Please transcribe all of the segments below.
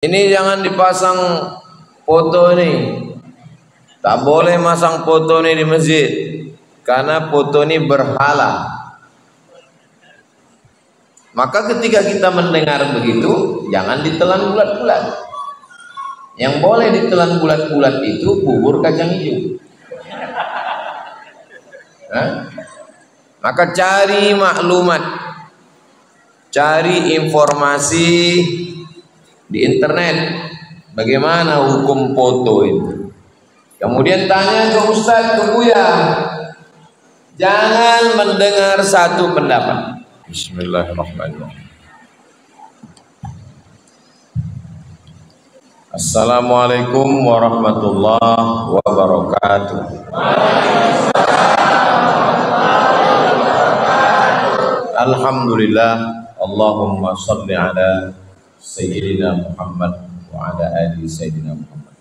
Ini jangan dipasang foto ini. Tak boleh masang foto ini di masjid, karena foto ini berhala. Maka ketika kita mendengar begitu, jangan ditelan bulat-bulat. Yang boleh ditelan bulat-bulat itu bubur kacang hijau. Maka cari maklumat, cari informasi di internet, bagaimana hukum foto itu. Kemudian tanya ke Ustadz, ke Buya. Jangan mendengar satu pendapat. Bismillahirrahmanirrahim. Assalamualaikum warahmatullahi wabarakatuh. Alhamdulillah. Allahumma salli ala Sayyidina Muhammad wa ala ali Sayyidina Muhammad.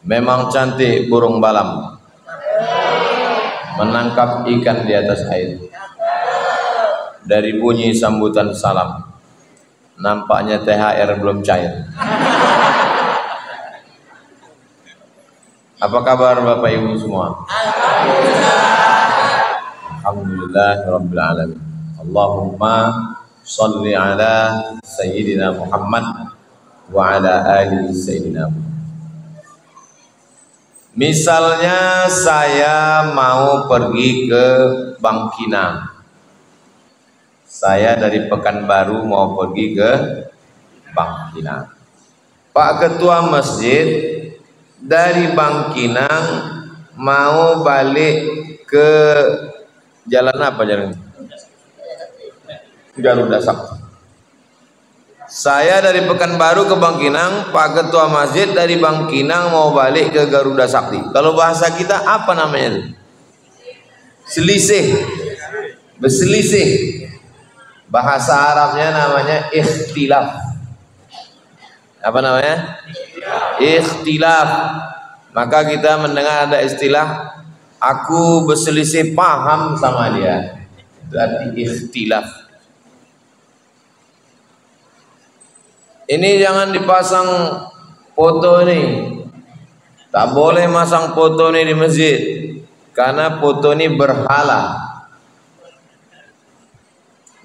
Memang cantik burung balam menangkap ikan di atas air. Dari bunyi sambutan salam, nampaknya THR belum cair. Apa kabar Bapak Ibu semua? Alhamdulillah Rabbil Alamin. Allahumma salli ala Sayyidina Muhammad wa ala ali Sayyidina Muhammad. Misalnya saya mau pergi ke Bangkinang. Saya dari Pekanbaru mau pergi ke Bangkinang. Pak Ketua Masjid dari Bangkinang mau balik ke jalan apa jalan? Garuda Sakti. Saya dari Pekanbaru ke Bangkinang, Pak Ketua Masjid dari Bangkinang mau balik ke Garuda Sakti. Kalau bahasa kita apa namanya? Selisih. Berselisih. Bahasa Arabnya namanya ikhtilaf. Apa namanya? Ikhtilaf. Maka kita mendengar ada istilah, aku berselisih paham sama dia. Itu arti ikhtilaf. Ini jangan dipasang foto ini. Tak boleh masang foto ini di masjid, karena foto ini berhala.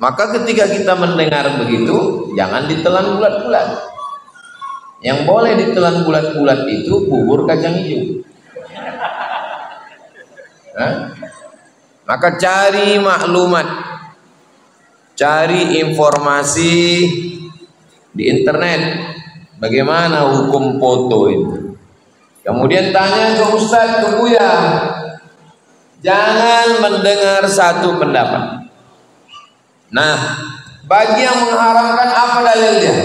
Maka ketika kita mendengar begitu, jangan ditelan bulat-bulat. Yang boleh ditelan bulat-bulat itu bubur kacang hijau. Maka cari maklumat, cari informasi di internet, bagaimana hukum foto itu. Kemudian tanya ke Ustadz, ke Buya. Jangan mendengar satu pendapat. Nah, bagi yang mengharamkan, apa dalil dia?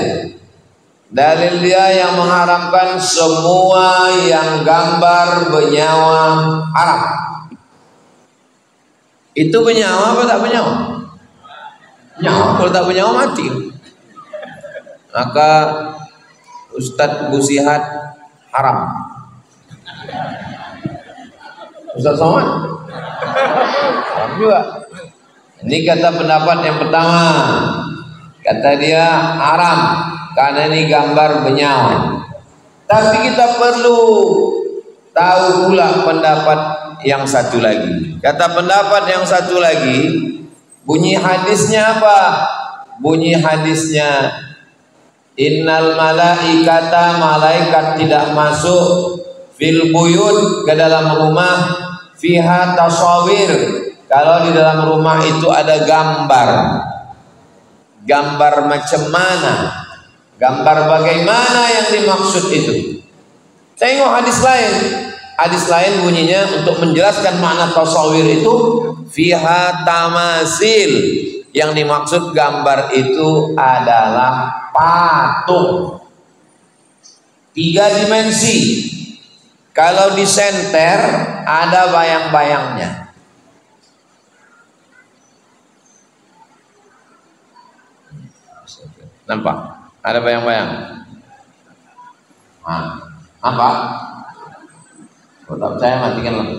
Dalil dia yang mengharamkan semua yang gambar bernyawa haram. Itu bernyawa apa tak bernyawa? Nyawa, kalau tak bernyawa mati. Maka Ustadz Busihat haram. Ustadz Somad haram juga. Ini kata pendapat yang pertama. Kata dia haram karena ini gambar bernyawa. Tapi kita perlu tahu pula pendapat yang satu lagi. Kata pendapat yang satu lagi, bunyi hadisnya apa? Bunyi hadisnya, innal malaikata, malaikat tidak masuk fil buyut, ke dalam rumah, fiha tasawir, kalau di dalam rumah itu ada gambar. Gambar macam mana? Gambar bagaimana yang dimaksud itu? Tengok hadis lain. Hadis lain bunyinya untuk menjelaskan makna tasawir itu, fiha tamasil, yang dimaksud gambar itu adalah patung 3 dimensi. Kalau disenter ada bayang-bayangnya. Nampak? Ada bayang-bayang. Apa? Kalau tak percaya matikan lagi.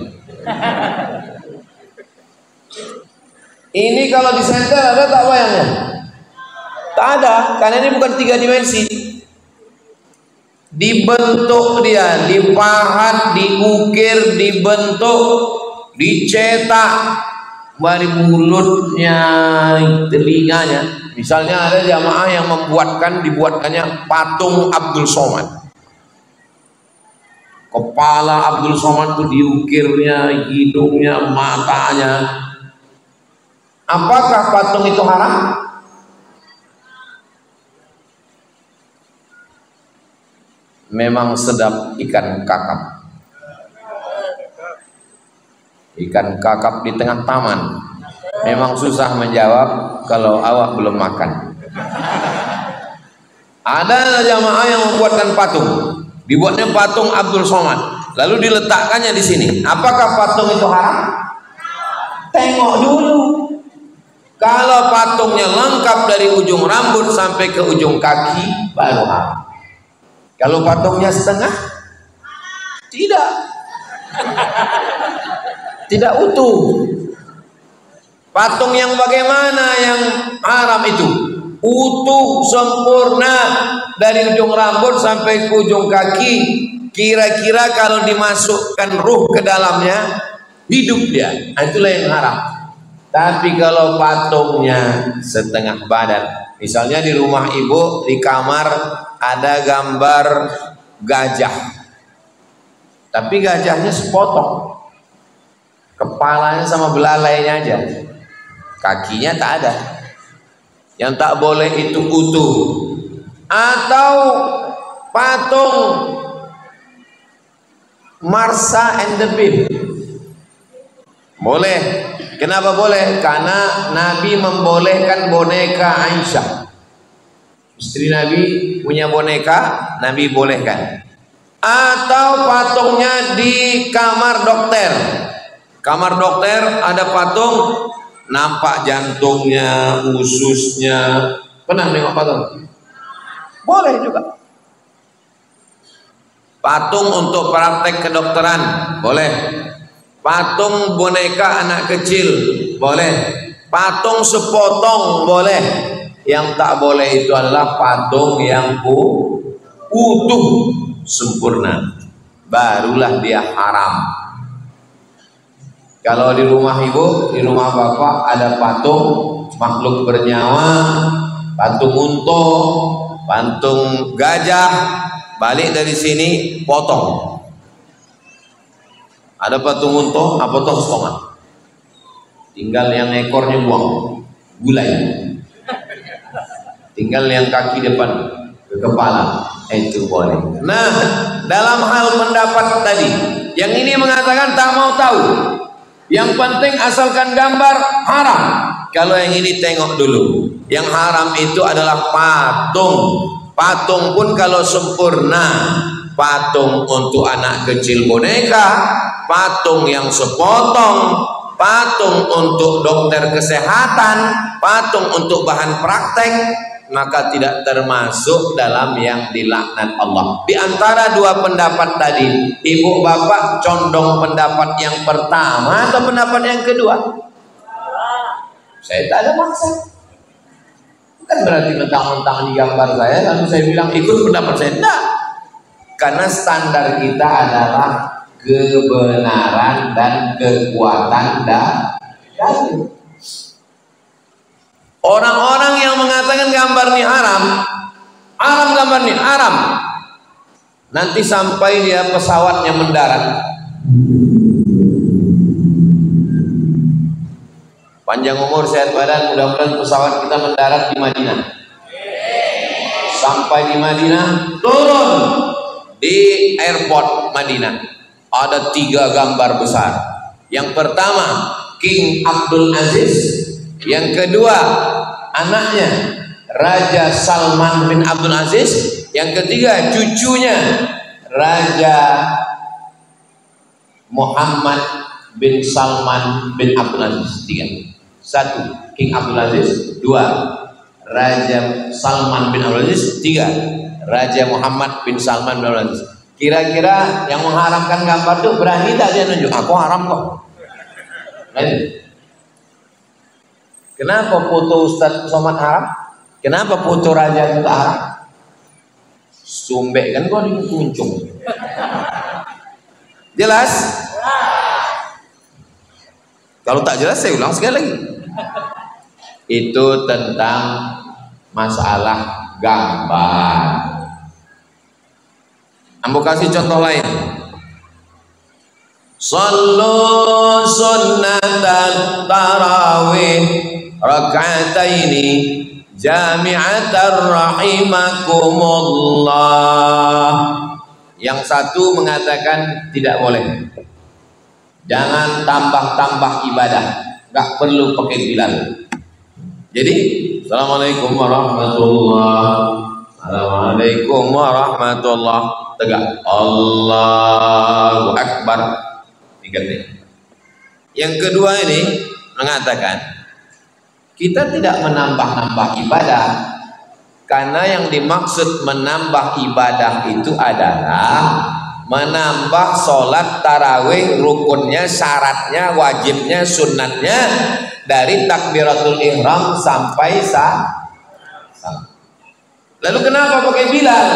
Ini kalau disenter ada tak bayangnya? Tak ada, karena ini bukan 3 dimensi. Dibentuk dia, dipahat, diukir, dibentuk, dicetak, dari mulutnya, telinganya. Misalnya ada jamaah yang dibuatkannya patung Abdul Somad. Kepala Abdul Somad itu diukirnya, hidungnya, matanya. Apakah patung itu haram? Memang sedap ikan kakap. Ikan kakap di tengah taman. Memang susah menjawab kalau awak belum makan. Ada jamaah yang membuatkan patung. Dibuatnya patung Abdul Somad. Lalu diletakkannya di sini. Apakah patung itu haram? Tengok dulu. Kalau patungnya lengkap dari ujung rambut sampai ke ujung kaki, baru haram. Kalau patungnya setengah, tidak utuh. Patung yang bagaimana yang haram itu? Utuh, sempurna dari ujung rambut sampai ke ujung kaki. Kira-kira kalau dimasukkan ruh ke dalamnya, hidup dia. Itulah yang haram. Tapi kalau patungnya setengah badan, misalnya di rumah ibu, di kamar ada gambar gajah, tapi gajahnya sepotong, kepalanya sama belalainya aja, kakinya tak ada. Yang tak boleh itu utuh. Atau patung Marsa and the Bean, boleh. Kenapa boleh? Karena Nabi membolehkan boneka Aisyah, istri Nabi punya boneka, Nabi bolehkan. Atau patungnya di kamar dokter. Kamar dokter ada patung, nampak jantungnya, ususnya. Pernah nengok patung? Boleh juga. Patung untuk praktek kedokteran, boleh. Patung boneka anak kecil, boleh. Patung sepotong, boleh. Yang tak boleh itu adalah patung yang utuh, sempurna. Barulah dia haram. Kalau di rumah ibu, di rumah bapak ada patung makhluk bernyawa, patung unta, patung gajah, balik dari sini potong. Ada patung unta, potong setengah. Tinggal yang ekornya buang, gulai. Tinggal yang kaki depan ke kepala, itu boleh. Nah, dalam hal pendapat tadi, yang ini mengatakan tak mau tahu. Yang penting asalkan gambar haram. Kalau yang ini tengok dulu. Yang haram itu adalah patung. Patung pun kalau sempurna, patung untuk anak kecil boneka, patung yang sepotong, patung untuk dokter kesehatan, patung untuk bahan praktek, maka tidak termasuk dalam yang dilaknat Allah. Di antara dua pendapat tadi, ibu bapak condong pendapat yang pertama atau pendapat yang kedua? Saya tak ada maksud. Bukan berarti mentang-mentang di gambar saya lalu saya bilang ikut pendapat saya. Tidak. Karena standar kita adalah kebenaran dan kekuatan dalil. Orang-orang yang mengatakan gambar ini haram, gambar ini haram. Nanti sampai dia pesawatnya mendarat, panjang umur sehat badan, mudah-mudahan pesawat kita mendarat di Madinah. Sampai di Madinah, turun di airport Madinah, ada 3 gambar besar. Yang pertama King Abdul Aziz, yang kedua anaknya Raja Salman bin Abdul Aziz, yang ketiga cucunya Raja Muhammad bin Salman bin Abdul Aziz. 3. 1 King Abdul Aziz, 2 Raja Salman bin Abdul Aziz, 3 Raja Muhammad bin Salman bin Abdul Aziz. Kira-kira yang mengharamkan gambar itu berani tak dia nunjuk? Aku haram kok. Kenapa foto Ustadz Somad haram? Kenapa foto raja itu haram? Sumbek kan kau di kuncung. Jelas? Kalau tak jelas saya ulang sekali lagi. Itu tentang masalah gambar. Ambo kasih contoh lain. Sallu sunnatan tarawih rak'ataini jami'atan rahimakumullah. Yang satu mengatakan tidak boleh. Jangan tambah-tambah ibadah, nggak perlu pakai Bilal. Jadi, assalamualaikum warahmatullah, assalamualaikum warahmatullah, tegak, Allahu Akbar, diganti. Yang kedua ini mengatakan kita tidak menambah-nambah ibadah, karena yang dimaksud menambah ibadah itu adalah menambah sholat tarawih rukunnya, syaratnya, wajibnya, sunnatnya dari takbiratul ihram sampai Lalu kenapa pakai Bilal?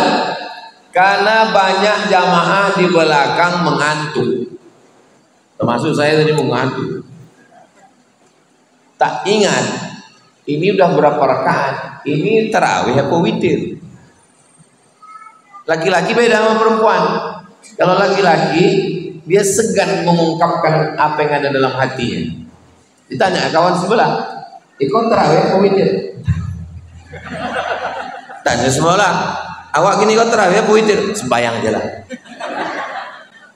Karena banyak jamaah di belakang mengantuk, termasuk saya tadi mengantuk. Tak ingat ini udah berapa rakaat, ini tarawih apa witir. Laki-laki beda sama perempuan. Kalau laki-laki dia segan mengungkapkan apa yang ada dalam hatinya. Ditanya kawan sebelah, ikut tarawih apa witir? Tanya sebelah, awak gini kau tarawih apa witir? Sembayang aja lah.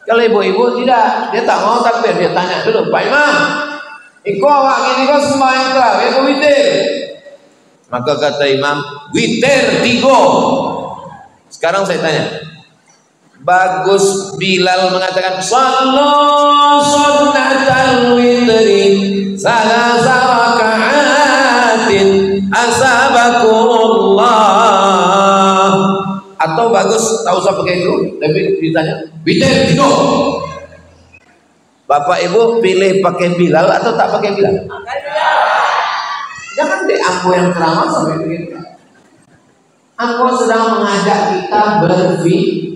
Kalau ibu-ibu tidak, dia tak mau takbir, dia tanya dulu, Pak Imam, ikut awak gini kau sembahyang tarawih apa witir? Maka kata imam, witir 3. Sekarang saya tanya, bagus Bilal mengatakan sallu sunnatal witri salasa raka'atin asabakumullah, atau bagus tak usah pakai itu, tapi ditanya witir 3. Bapak Ibu pilih pakai Bilal atau tak pakai Bilal? Jangan deh aku yang ceramah sampai begitu. Aku sedang mengajak kita berpikir.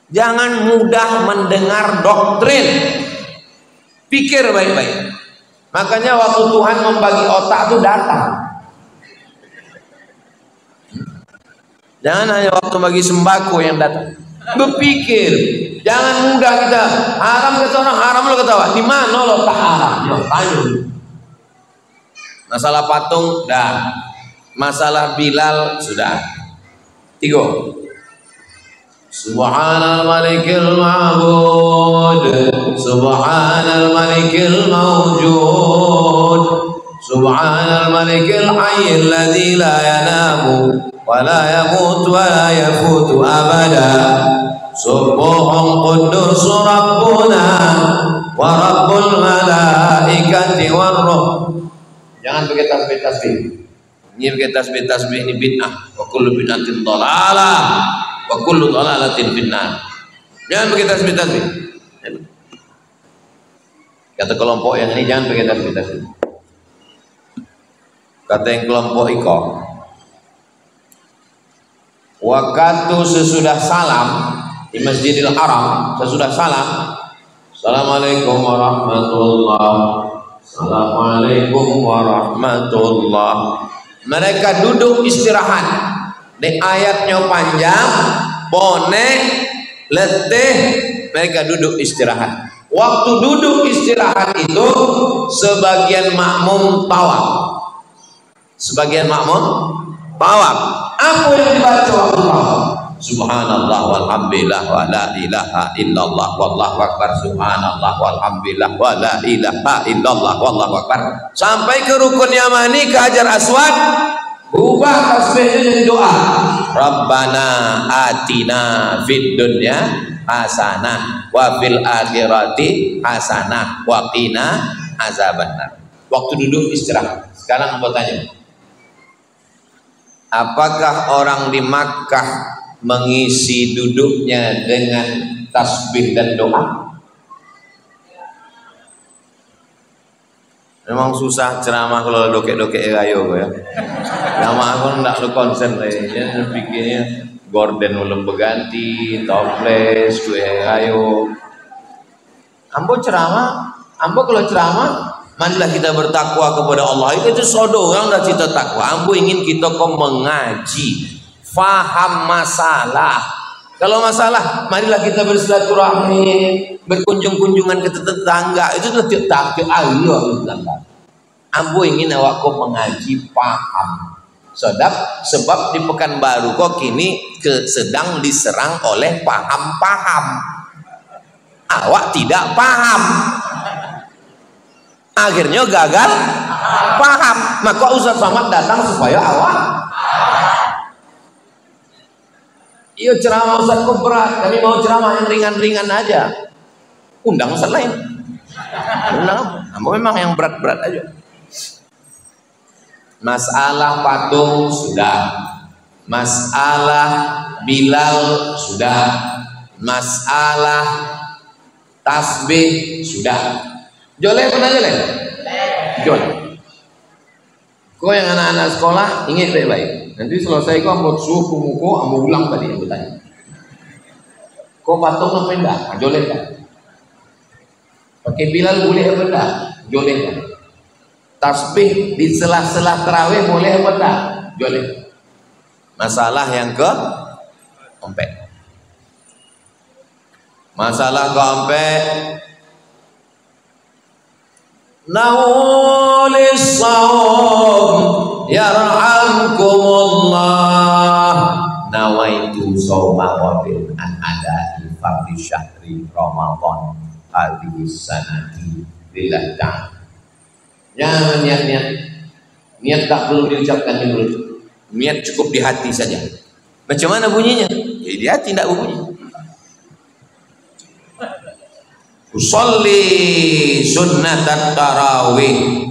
Jangan mudah mendengar doktrin. Pikir baik-baik. Makanya waktu Tuhan membagi otak itu datang. Jangan hanya waktu bagi sembako yang datang. Berpikir. Jangan mudah kita haram kata orang, haram lo ketawa. Di mana lo tak haram? Yo, tanya. Masalah patung dah. Masalah Bilal sudah. 3. Subhanal malikil ma'bud, subhanal malikil mawjud, subhanal malikil hayyil ladzi la yanamu wa la yamut wa la yafutu abada, subuhun quddus rabbuna wa rabbul malaikati war ruh. Jangan pakai tasbih-tasbih. Ini pakai tasbih-tasbih ini bid'ah, wa kullu bid'atin dhalalah wa kullu dhalalatin finnar. Jangan pakai tasbih-tasbih. Kata kelompok yang ini jangan pakai tasbih-tasbih. Kata yang kelompok iko, waktu sesudah salam di Masjidil Haram, sesudah salam, assalamualaikum warahmatullahi, assalamualaikum warahmatullahi, mereka duduk istirahat. Di ayatnya panjang, bonek, letih, mereka duduk istirahat. Waktu duduk istirahat itu sebagian makmum tawaf. Sebagian makmum tawaf. Apa yang dibaca waktu tawaf? Subhanallah walhamdulillah wa la ilaha illallah wallahu akbar. Subhanallah walhamdulillah wa la ilaha illallah wallahu akbar. Sampai ke rukun yamani, ke Hajar Aswad, ubah tasbihnya jadi doa. Rabbana atina fid dunya hasanah wa fil akhirati hasanah wa qina azabannar. Waktu duduk istirahat. Sekarang aku tanya, apakah orang di Makkah mengisi duduknya dengan tasbih dan doa? Memang susah ceramah kalau dokek-dokek rayo ya. Nama aku ndak lu konsen lah. Dia pikirnya gorden ulem berganti, toples, kue rayo. Ambo ceramah, ambo kalau ceramah, marilah kita bertakwa kepada Allah. Itu sodo orang dah cita takwa. Ambo ingin kita kok mengaji, faham masalah. Kalau masalah, marilah kita bersilaturahmi, berkunjung-kunjungan ke tetangga. Itu tuh tak ayo tetangga. Ambo ingin awak kok mengaji paham. Sebab di Pekanbaru kok kini sedang diserang oleh paham-paham. Awak tidak paham. Akhirnya gagal paham. Maka Ustaz Somad datang supaya awak. Iya ceramah Ustaz kok berat, kami mau ceramah yang ringan-ringan aja. Undang Ustaz lain. Undang, memang yang berat-berat aja. Masalah patung sudah, masalah Bilal sudah, masalah tasbih sudah. Joleh pernah joleh? Joleh. Kau yang anak-anak sekolah ingat baik-baik. Nanti selesai kau ambil suhu muko, ambil ulang tadi aku tanya. Kau patung apa enggak? Joleh kan? Pakai Bilal boleh apa enggak? Joleh kan? Tasbih di sela-sela tarawih boleh apa enggak? Joleh. Masalah yang keempat. Masalah keempat. Naulis saum yarhamkumullah. Nawaitu sauma wadin an ada fardhi syahri Ramadan hadhihi sanati lillah ta'ala. Jangan niat tak perlu diucapkan di mulut, niat cukup di hati saja. Macam mana bunyinya? Ya di hati tidak berbunyi. Usolli sunnatan tarawih.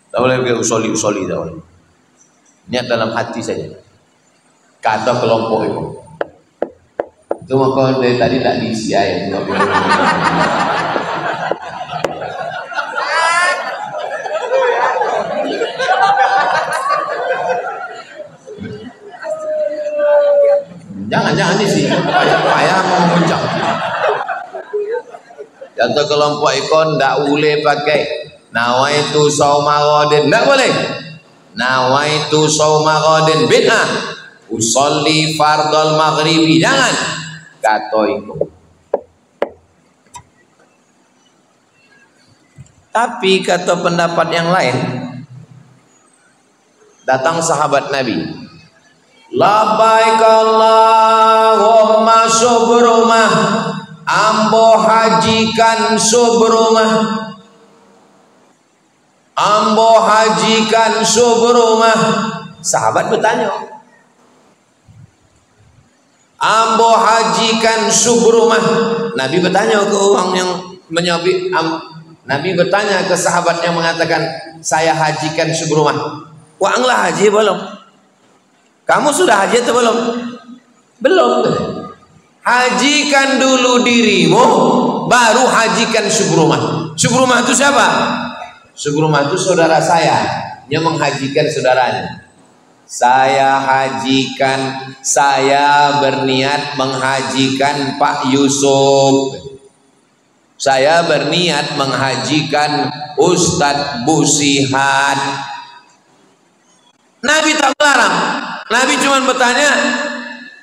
Tak boleh pakai usolli tak boleh. Niat dalam hati saja. Kata kelompok itu. Itu maka dari tadi tak diisi ayat. Jangan diisi. Payah mau memuncak. Kata kelompok ikon tak boleh pakai nawaitu sauma ghadin, tak boleh. Nawaitu sauma ghadin bid'ah. Usolli fardal maghribi, jangan. Kata itu. Tapi kata pendapat yang lain, datang sahabat Nabi. Labbaik Allahumma subrumah, ambo hajikan subrumah, ambo hajikan subrumah. Sahabat bertanya, ambo hajikan subrumah. Nabi bertanya ke orang yang menyabit. Nabi bertanya ke sahabat yang mengatakan, saya hajikan subrumah. Wah, englah haji belum? Kamu sudah haji atau belum? Belum. Hajikan dulu dirimu, baru hajikan subrumah. Subrumah itu siapa? Subrumah itu saudara saya yang menghajikan saudaranya. Saya hajikan, saya berniat menghajikan Pak Yusuf. Saya berniat menghajikan Ustadz Busihat. Nabi tak melarang. Nabi cuma bertanya,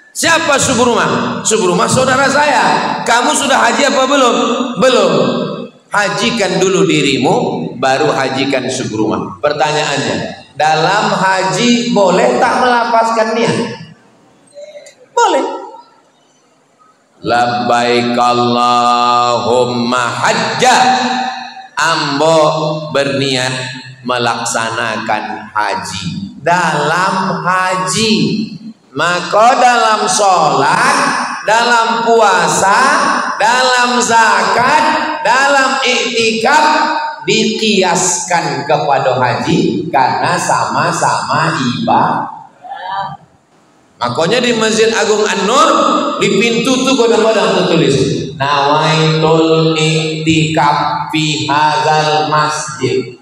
siapa subrumah? Subrumah saudara saya. Kamu sudah haji apa belum? Belum. Hajikan dulu dirimu, baru hajikan subrumah. Pertanyaannya, dalam haji boleh tak melapaskan niat? Boleh. Labbaik Allahumma hajja, ambo berniat melaksanakan haji. Dalam haji, maka dalam sholat, dalam puasa, dalam zakat, dalam iktikaf dikiaskan kepada haji karena sama-sama ibadah. Makanya di Masjid Agung An-Nur di pintu tuh kadang-kadang tertulis nawaitul i'tikaf fi hadzal masjid.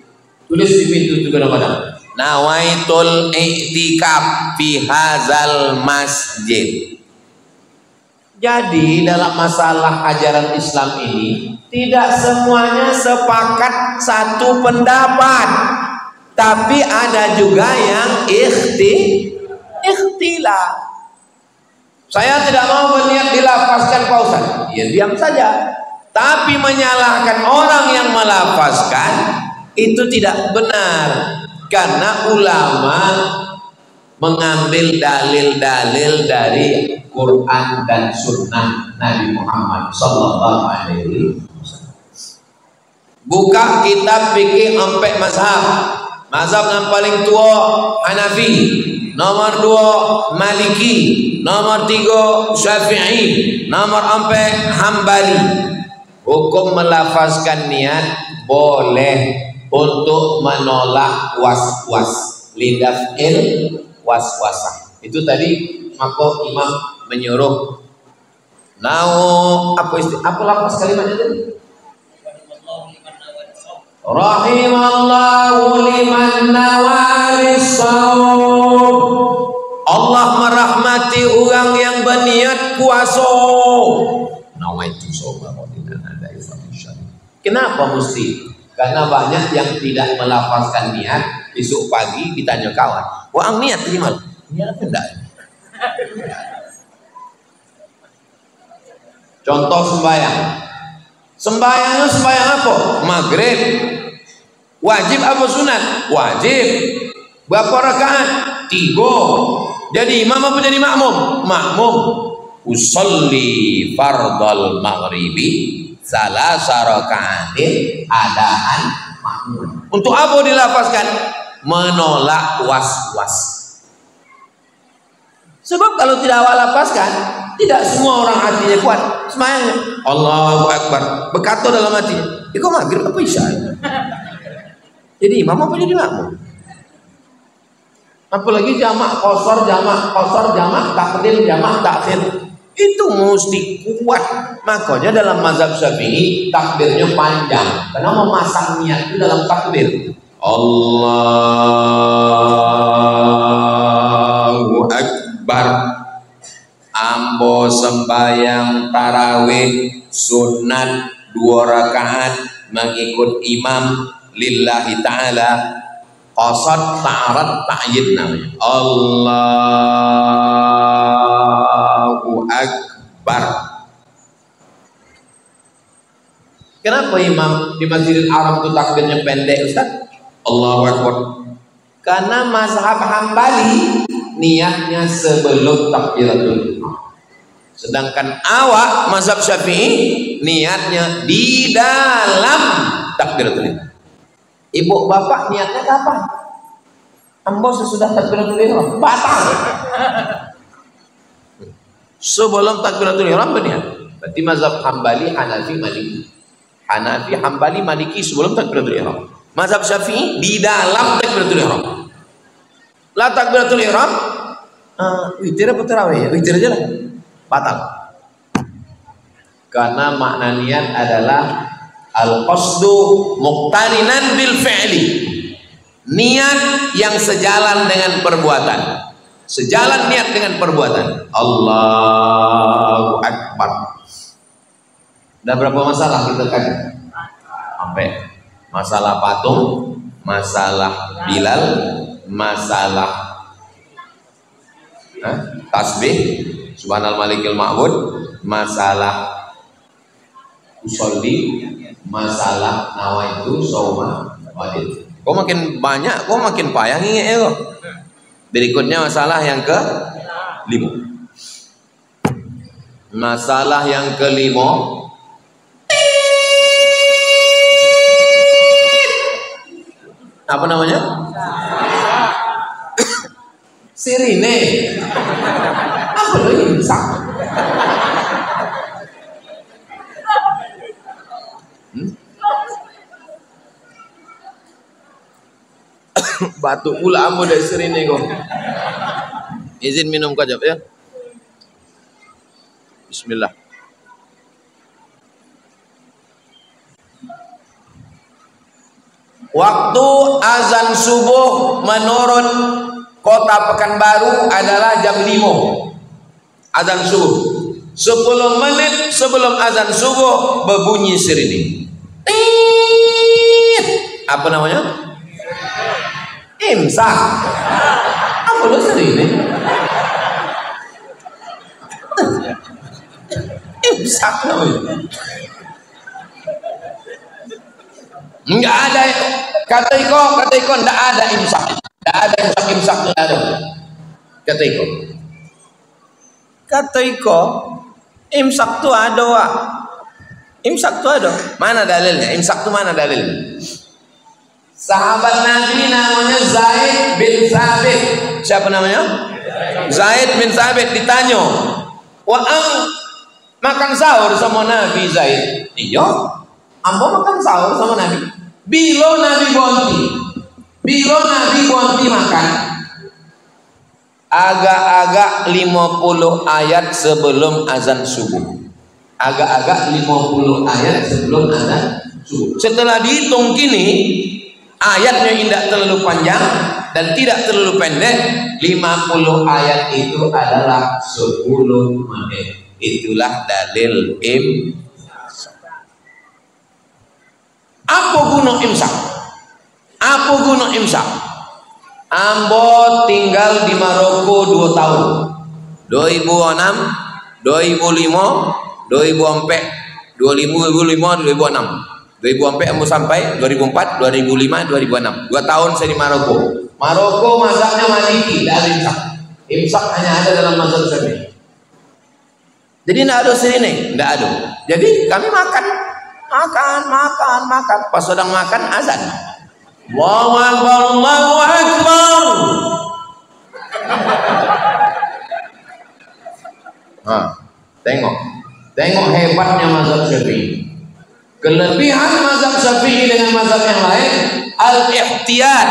Tulis di pintu tuh kadang-kadang nawaitul i'tikaf fi hadzal masjid. Jadi dalam masalah ajaran Islam ini tidak semuanya sepakat satu pendapat, tapi ada juga yang ikhtilaf. Saya tidak mau berniat dilafazkan Pak Ustaz, ya diam saja. Tapi menyalahkan orang yang melafazkan itu tidak benar, karena ulama mengambil dalil-dalil dari Quran dan Sunnah Nabi Muhammad Sallallahu Alaihi Wasallam. Buka kitab fikih empat mazhab. Mazhab yang paling tua Hanafi, nomor 2 Maliki, nomor 3 Syafi'i, nomor 4 Hambali. Hukum melafazkan niat boleh untuk menolak was-was, lidaf'il was-wasah. Itu tadi maka imam menyuruh apa lafaz kalimatnya tadi? Rahimallahu liman nawalis shaum. Allah merahmati orang yang berniat puasa. Nawaitu shauma qadinan ada ifadhisyan. Kenapa mesti? Karena banyak yang tidak melafazkan niat, besok pagi ditanya kawan, "Wah, niat gimana?" Niat enggak. Contoh sembahyang. Sembahyangnya sembahyang apa? Maghrib. Wajib apa sunat? Wajib. Berapa rakaat? 3. Jadi imam apa jadi makmum? Makmum. Usolli fardal maghribi salasa rakaatin adaan makmum. Untuk apa dilafazkan? Menolak was-was. Sebab kalau tidak awak lapaskan, tidak semua orang hatinya kuat. Semayangnya Allahu Akbar, berkata dalam hatinya, itu maghrib apa isya? Jadi imam apa jadi makmum? Apalagi jamak qasar, jamak takdim, jamak takhir, itu mesti kuat. Makanya dalam mazhab Syafi'i takbirnya panjang, karena memasang niat itu dalam takbir. Allahu Akbar. Ambo sembahyang tarawih sunat 2 rakaat mengikut imam lillahi ta'ala, qasad ta'arad ta'yid namanya. Allahu Akbar. Kenapa imam di Masjidil Haram itu takbirnya pendek, Ustaz? Allahu Akbar. Karena mazhab Hambali niatnya sebelum takbiratul ihram. Sedangkan awak mazhab Syafi'i niatnya di dalam takbiratul ihram. Ibu bapak niatnya kapan? Ambo sesudah takbiratul ihram batal. Sebelum takbiratul ihram berniat. Berarti mazhab Hambali, Hanafi, Maliki. Hanafi, Hambali, Maliki sebelum takbiratul ihram. Mazhab Syafi'i di dalam takbiratul ihram. Lah takbiratul ihram witir apa tarawih? Witir aja lah. Batal. Karena makna niat adalah al-qasdu muqtarinan bil fi'li. Niat yang sejalan dengan perbuatan. Sejalan niat dengan perbuatan. Allahu Akbar. Ada berapa masalah kita kan? Sampai masalah patung, masalah Bilal, masalah tasbih, subhanal malikil ma'bud, masalah usolli, masalah nawaitu shauma wadid. Kok makin banyak, kok makin payah ingat ya kok. Berikutnya masalah yang ke-5. Masalah yang ke-5, apa namanya? Sirine. Apa lagi? Batuk pula amu dari sirine kok. Izin minum kajab ya. Bismillah. Waktu azan subuh menurut Kota Pekanbaru adalah jam 5. Azan subuh. 10 menit sebelum azan subuh berbunyi sirine. Apa namanya? Imsak. Apa lo sirine? Imsak namanya. Enggak ada, kata Iko enggak ada imsak. Enggak ada imsak enggak ada. Kata Iko imsak tuh ada, Wak. Imsak tuh ada. Mana dalilnya? Imsak tuh mana dalilnya? Sahabat Nabi namanya Zaid bin Thabit. Siapa namanya? Zaid bin Thabit ditanya, makan sahur sama Nabi Zaid? Iya, ambo makan sahur sama Nabi. Bila Nabi bonti makan agak-agak 50 ayat sebelum azan subuh. Agak-agak 50 ayat sebelum azan subuh. Setelah dihitung kini, ayatnya tidak terlalu panjang dan tidak terlalu pendek. 50 ayat itu adalah 10 menit. Itulah dalil Apa guna imsak? Ambo tinggal di Maroko 2 tahun. 2006, 2005, 2004, 2005, 2006. 2004 ambo sampai 2004, 2005, 2006. 2 tahun saya di Maroko. Maroko mazhabnya Maliki, tidak ada imsak. Imsak hanya ada dalam mazhab Syafi'i. Jadi tidak ada sirine, tidak ada. Jadi kami makan. Pas sedang makan azan. Allahu Akbar, Allahu Akbar. Tengok hebatnya mazhab Syafi'i. Kelebihan mazhab Syafi'i dengan mazhab yang lain, al-ihtiyat,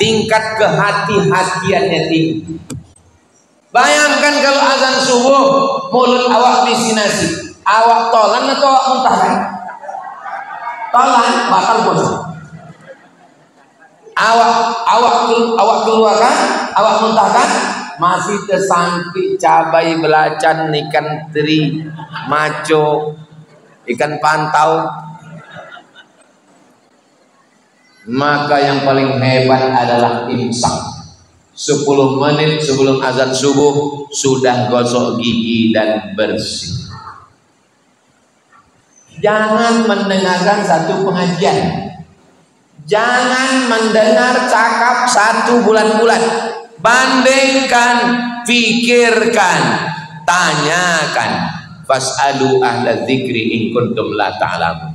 tingkat kehati-hatiannya tinggi. Bayangkan kalau azan subuh mulut awak diisi nasi, awak tolan atau awak muntahkan? Tolan, batal puasa. Awak keluarkan, awak muntahkan, masih tersangkit cabai belacan, ikan teri, maco, ikan pantau. Maka yang paling hebat adalah imsak. 10 menit sebelum azan subuh sudah gosok gigi dan bersih. Jangan mendengarkan satu pengajian, jangan mendengar cakap 1 bulan-bulan. Bandingkan, pikirkan, tanyakan. Fas'alu ahla dzikri in kuntum la ta'lamun.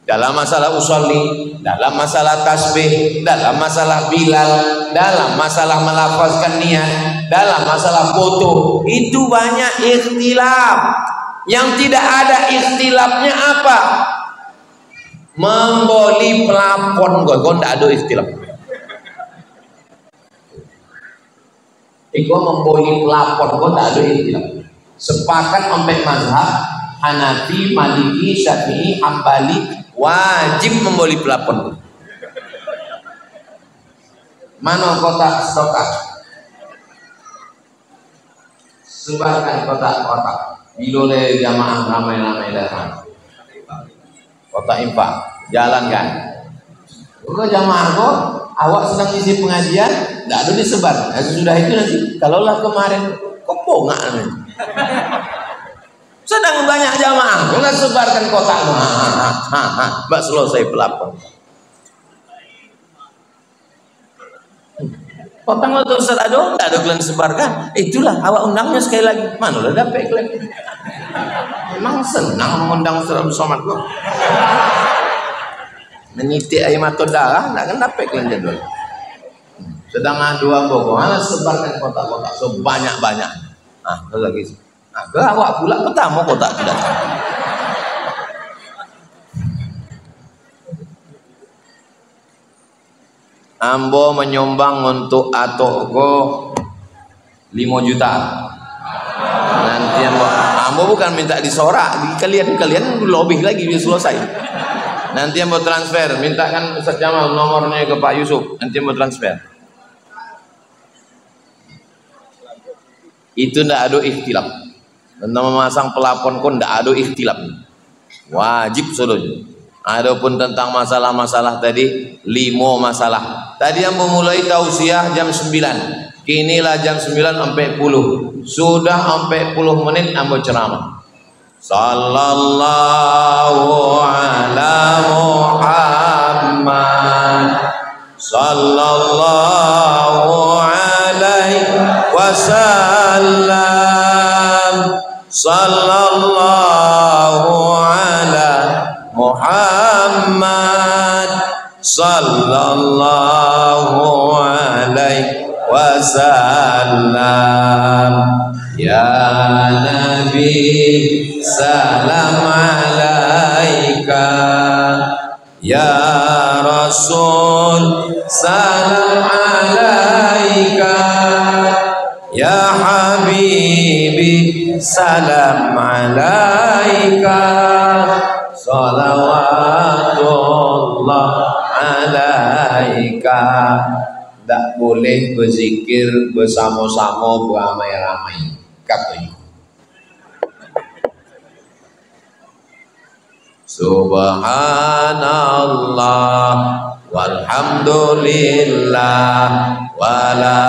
Dalam masalah usolli, dalam masalah tasbih, dalam masalah bilal, dalam masalah melafazkan niat, dalam masalah foto, itu banyak ikhtilaf. Yang tidak ada ikhtilafnya apa? Memboli pelapon, kok tidak ada ikhtilaf. Iko memboli pelapon, kok tidak ada ikhtilaf. Sepakat sampai mazhab Hanafi, Maliki, Syafi'i, Hambali wajib memboli pelapon. Mana kotak stokak? Sebarkan kotak-kotak. Bilole jamaah ramai-ramai datang. Kota infak, jalankan. Kalau jamaah kok, awak sedang isi pengajian, tidak ada disebar. Nah, sesudah itu nanti, kalaulah kemarin, kok bongak nanti. Sedang banyak jamaah, kita sebarkan kotak. Mbak selesai pelapor. Potong waktu Ustaz Ado, tidak ada kalian sebarkan. Itulah awak undangnya sekali lagi. Mana udah dapet kalian? Memang senang mengundang Ustaz Abdul Somad kok. Menitik air mata darah, tidak akan dapet kalian jadwal. Sedang adu ambok, mana sebarkan kotak-kotak sebanyak-banyak. Itu lagi. Ke awak pula pertama kotak tidak. Ambo menyumbang untuk atoko 5 juta. Nanti ambo bukan minta disorak, kalian lebih lagi biar selesai. Nanti ambo transfer, mintakan Ustaz Jamal nomornya ke Pak Yusuf, nanti ambo transfer. Itu ndak ada ikhtilaf. Tentang memasang pelapon pun ndak ada ikhtilaf. Wajib solonya. Adapun tentang masalah-masalah tadi 5 masalah. Tadi ambo mulai tausiah jam 9. Kinilah jam 9:40. Sudah 40 menit ambo ceramah. Sallallahu ala Muhammad. Sallallahu alaihi wasallam. Sallallahu ala Muhammad. Sallallahu alaihi wasallam. Ya Nabi salam alaika, ya Rasul salam alaika, ya Habibi salam alaika, salawatullah alaika. Tak boleh berzikir bersama-sama beramai-ramai. Katanya Subhanallah walhamdulillah wala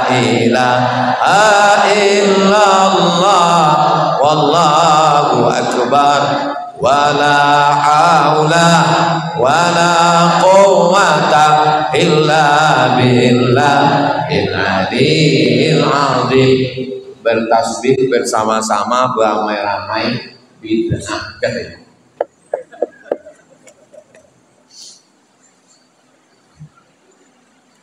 ilaha illallah wallahu akbar wala haula wala quwwata illa billahil aliyyil azim. Bertasbih bersama-sama beramai-ramai bid'ah katanya.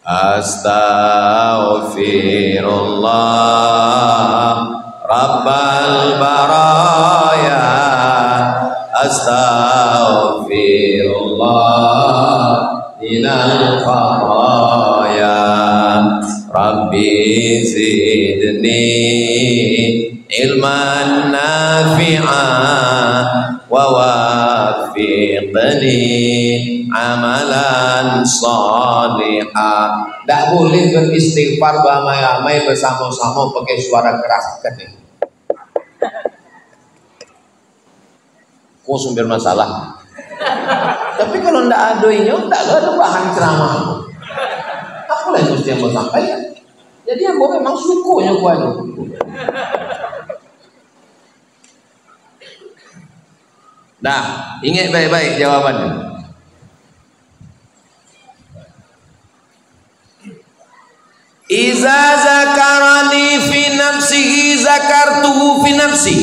Astaghfirullah Rabbal baraya, astaghfirullah minal khataya, Rabbi zidni ilman nafi'an wa wafiqni amalan salihah. Tak boleh beristighfar beramai-ramai bersama-sama pakai suara keras katanya. Kok sumber masalah. Tapi kalau ndak ada ini, tak ada bahan ceramah. Apa yang mesti yang sampaikan? Jadi yang memang sukunya kuat. Nah, ingat baik-baik jawabannya. Iza zakarani fi nafsihi zakartuhu fi nafsi.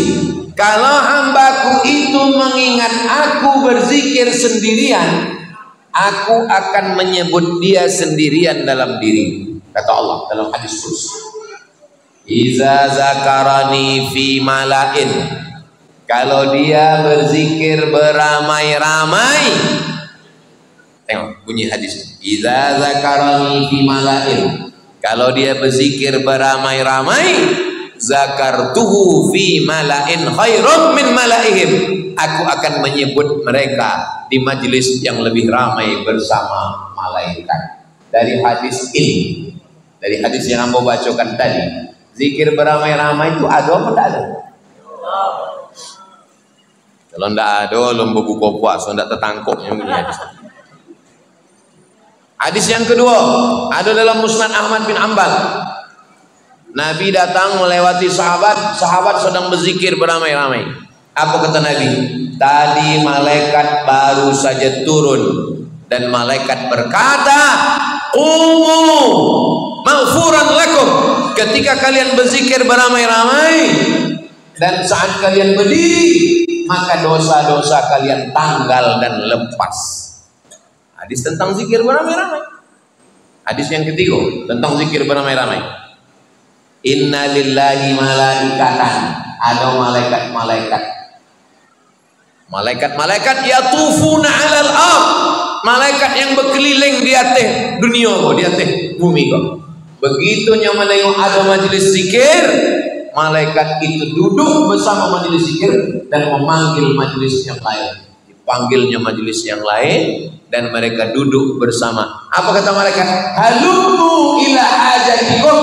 Kalau hambaku itu mengingat aku berzikir sendirian, aku akan menyebut dia sendirian dalam diri. Kata Allah dalam hadis qudsi. Iza zakarani fi malain. Kalau dia berzikir beramai-ramai. Tengok bunyi hadis. Iza zakarani fi malain. Kalau dia berzikir beramai-ramai, zakartuhu fi malain khairum min malaihim. Aku akan menyebut mereka di majlis yang lebih ramai bersama malaikat. Dari hadis ini, dari hadis yang Amba bacakan tadi, zikir beramai-ramai itu ada apa tidak ada? Kalau tidak ada, lomba buka puasa, tidak tertangkap yang bunyi hadis. Hadis yang kedua ada dalam Musnad Ahmad bin Ambal. Nabi datang melewati sahabat sedang berzikir beramai-ramai. Apa kata Nabi? Tadi malaikat baru saja turun dan malaikat berkata, "Qumu maghfuran lakum." Ketika kalian berzikir beramai-ramai dan saat kalian berdiri, maka dosa-dosa kalian tanggal dan lepas. Hadis tentang zikir beramai-ramai. Hadis yang ketiga tentang zikir beramai-ramai. Inna lillahi malaikatan. Ada malaikat-malaikat. Malaikat-malaikat yatufuna 'alal ardh. Malaikat yang berkeliling di atas dunia, di atas bumi kau. Begitunya menengok ada majelis zikir, malaikat itu duduk bersama majelis zikir dan memanggil majelis yang lain. Dipanggilnya majelis yang lain dan mereka duduk bersama. Apa kata malaikat? Halumu ila hajatikum,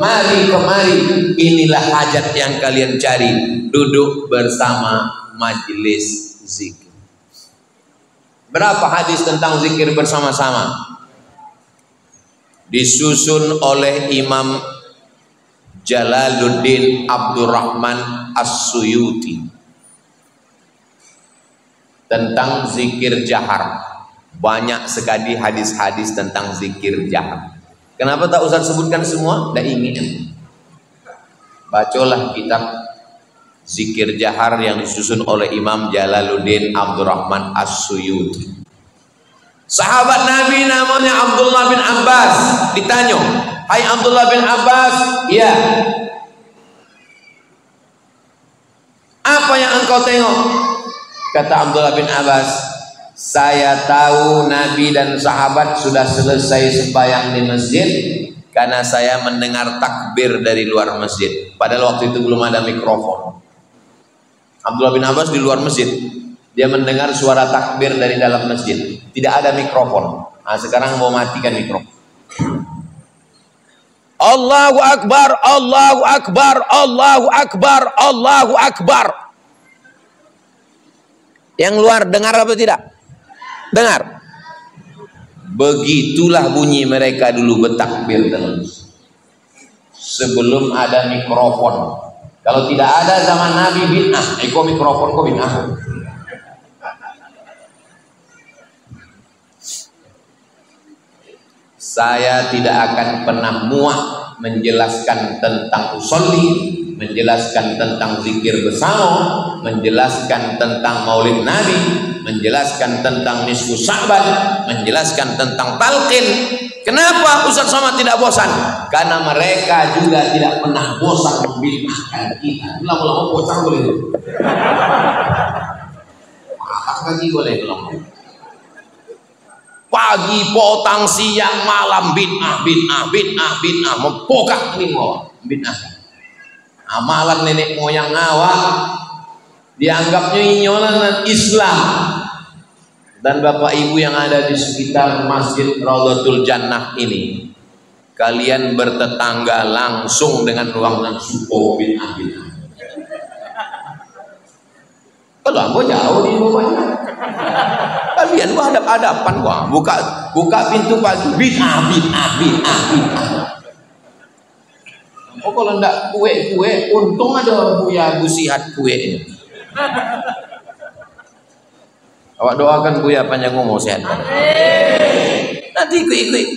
mari kemari, inilah hajat yang kalian cari. Duduk bersama majelis zikir. Berapa hadis tentang zikir bersama-sama? Disusun oleh Imam Jalaluddin Abdurrahman As-Suyuti tentang zikir jahar. Banyak sekali hadis-hadis tentang zikir jahar. Kenapa tak usah sebutkan semua? Dah ingin. Bacalah kitab zikir jahar yang disusun oleh Imam Jalaluddin Abdurrahman As-Suyuti. Sahabat Nabi namanya Abdullah bin Abbas ditanya, "Hai Abdullah bin Abbas, ya, apa yang engkau tengok?" Kata Abdullah bin Abbas, "Saya tahu Nabi dan sahabat sudah selesai sembahyang di masjid karena saya mendengar takbir dari luar masjid." Padahal waktu itu belum ada mikrofon. Abdullah bin Abbas di luar masjid, dia mendengar suara takbir dari dalam masjid, tidak ada mikrofon. Nah, sekarang mau matikan mikrofon. Allahu Akbar, Allahu Akbar, Allahu Akbar, Allahu Akbar. Yang luar dengar apa tidak? Dengar. Begitulah bunyi mereka dulu bertakbir terus. Sebelum ada mikrofon. Kalau tidak ada zaman Nabi bid'ah, iko mikrofon kok bid'ah. Saya tidak akan pernah muak menjelaskan tentang usolli, menjelaskan tentang zikir bersama, menjelaskan tentang maulid Nabi, menjelaskan tentang nisfu Sya'ban, menjelaskan tentang talqin. Kenapa Ustaz Somad tidak bosan? Karena mereka juga tidak pernah bosan membid'ahkan kita. Lama-lama bosan boleh. Atas lagi boleh lama. Pagi, potang, siang, malam bid'ah, bid'ah, bid'ah, bid'ah, mempokak ini mau bid'ah. Amalan nenek moyang awak dianggapnya inyolan Islam. Dan bapak ibu yang ada di sekitar Masjid Raudhatul Jannah ini, kalian bertetangga langsung dengan ruangan supo bid'ah bid'ah. Kalau aku jauh di rumahnya, kalian berhadap-hadapan wah, buka pintu pagi bid'ah bid'ah bid'ah bid'ah. Oh, kalau enggak kue-kue, untung ada Buya Busihat kue. Awak doakan Buya panjang umur sehat. Nanti ikut.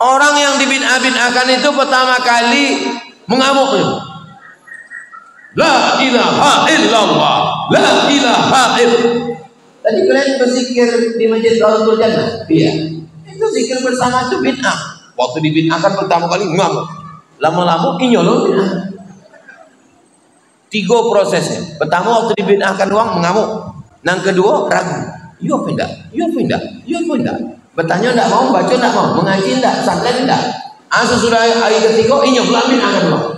Orang yang dibid'ah-bid'ahkan itu pertama kali mengamuk. La ilaha illallah, la ilaha illallah. Tadi kalian berzikir di Masjid Raudhatul Jannah? Iya. Itu zikir bersama itu bid'ah. Waktu dibid'ahkan pertama kali ngamuk. Lama-lama inyolo bid'ah. 3 prosesnya. Pertama waktu dibid'ahkan doang mengamuk. Yang kedua ragu. Yo pindah. Bertanya enggak mau, baca enggak mau, mengaji enggak, santren enggak. Sesudah hari ketiga inyok lamin akan doang.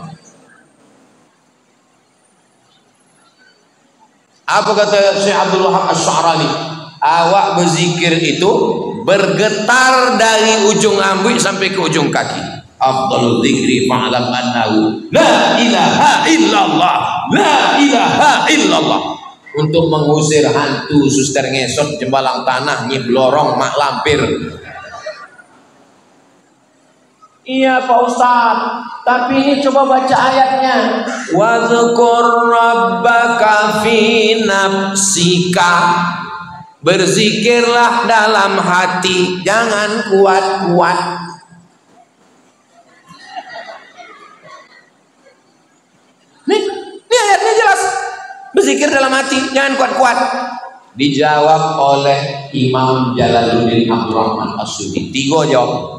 Apa kata Syekh Abdul Wahab Asy-Sya'rani? Awak berzikir itu bergetar dari ujung rambut sampai ke ujung kaki. Afdalul dzikri fa'lam annahu la ilaha illallah, la ilaha illallah. Untuk mengusir hantu, suster ngesot, jembalang tanah, nyiblorong, mak lampir. Iya Pak Ustaz, tapi ini coba baca ayatnya. Wadzkur rabbaka fi nafsika. Berzikirlah dalam hati, jangan kuat-kuat. Nih ayatnya jelas. Berzikir dalam hati, jangan kuat-kuat. Dijawab oleh Imam Jalaluddin Abdurrahman As-Suyuti. 3 jawab.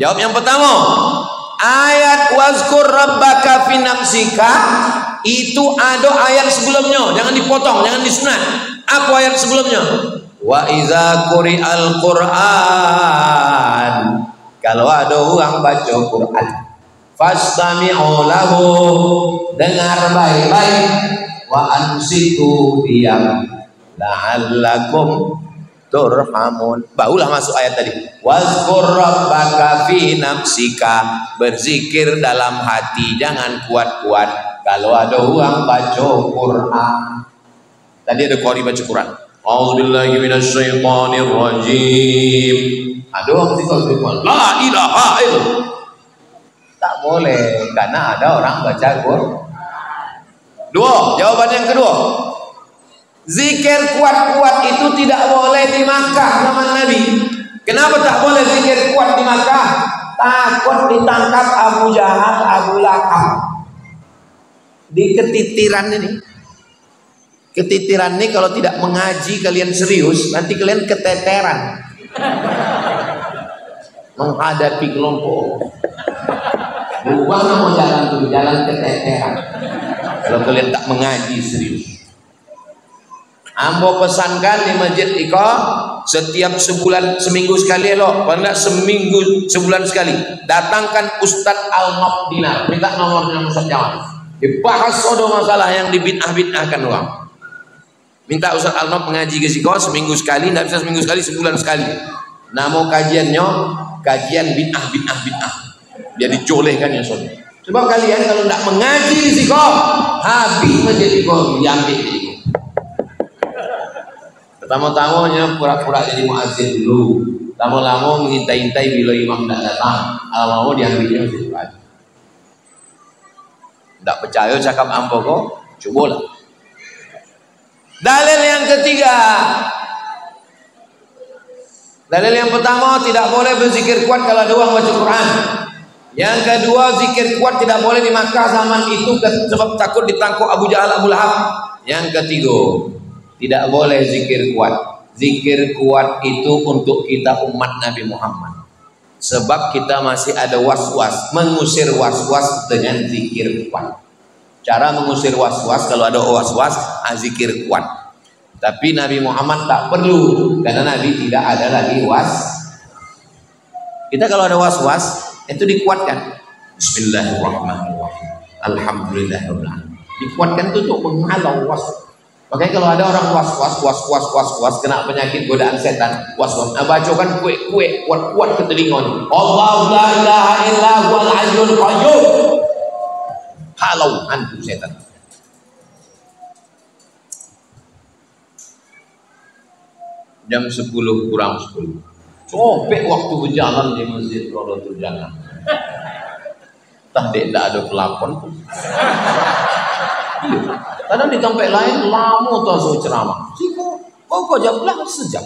Jawab yang pertama, ayat wazkur rabbaka fi nafsika itu ada ayat sebelumnya, jangan dipotong, jangan disunat. Apa ayat sebelumnya? Wa iza quri'al Qur'an kalau ada orang baca Quran, fastami'u lahu, dengar baik-baik, wa ansitu, diam, la'allakum turhamun. Barulah masuk ayat tadi, wazkur rabbaka fi nafsika, berzikir dalam hati, jangan kuat-kuat kalau ada orang baca Quran. Tadi ada qari baca Quran, a'udzubillahi minasyaitonir rajim, ada orang zikir la ilaha illallah, tak boleh karena ada orang baca Quran. Dua, jawaban yang kedua, zikir kuat-kuat itu tidak boleh di Makkah zaman Nabi. Kenapa tak boleh zikir kuat di Makkah? Takut ditangkap Abu Jahal, Abu Lahab. Di ketitiran ini, ketitiran ini kalau tidak mengaji kalian serius, nanti kalian keteteran menghadapi kelompok. Bukan mau jalan tuh, jalan keteteran kalau kalian tak mengaji serius. Ambo pesankan di Masjid Iqa setiap sebulan, seminggu sekali loh, pernah seminggu sebulan sekali, datangkan Ustadz Al-Nof Dinar, minta nomornya Ustadz Jamal, dibahas sodo masalah yang dibid'ah-bid'ahkan orang. Minta Ustadz Al-Nof mengaji ke Iqa seminggu sekali, tidak bisa seminggu sekali, sebulan sekali. Nama kajiannya kajian bid'ah, dia dicolehkan ya sodo. Sebab kalian kalau tidak mengaji di Iqa, habis Masjid Iqa diambil di Iqa. Pertama-tamanya pura-pura jadi muazzin dulu, lama-lama mengintai-intai bila imam tidak datang, lama-lama diambilnya masjid lagi. Tidak percaya cakap ambo kok, cobalah. Dalil yang ketiga, dalil yang pertama, tidak boleh berzikir kuat kalau ada orang baca Quran. Yang kedua, zikir kuat tidak boleh di Makkah zaman itu sebab takut ditangkap Abu Jahal, Abu Lahab. Yang ketiga, tidak boleh zikir kuat. Zikir kuat itu untuk kita umat Nabi Muhammad. Sebab kita masih ada was-was, mengusir was-was dengan zikir kuat. Cara mengusir was-was, kalau ada was-was, zikir kuat. Tapi Nabi Muhammad tak perlu, karena Nabi tidak ada lagi was. Kita kalau ada was-was, itu dikuatkan. Bismillahirrahmanirrahim. Alhamdulillahirabbil alamin. Dikuatkan itu untuk menghalau was. Makanya kalau ada orang was kena penyakit godaan setan, was, bacakan kue kuat ke telinga. Allahu la ilaha illa huwal hayyul qayyum. Halau hantu setan. Jam 10 kurang 10. Copek waktu berjalan di Masjid Rodotul Jannah. Tadi tidak ada pelakon pun. Kadang di tempat lain lama tuh ceramah. Kok jam belas sejam.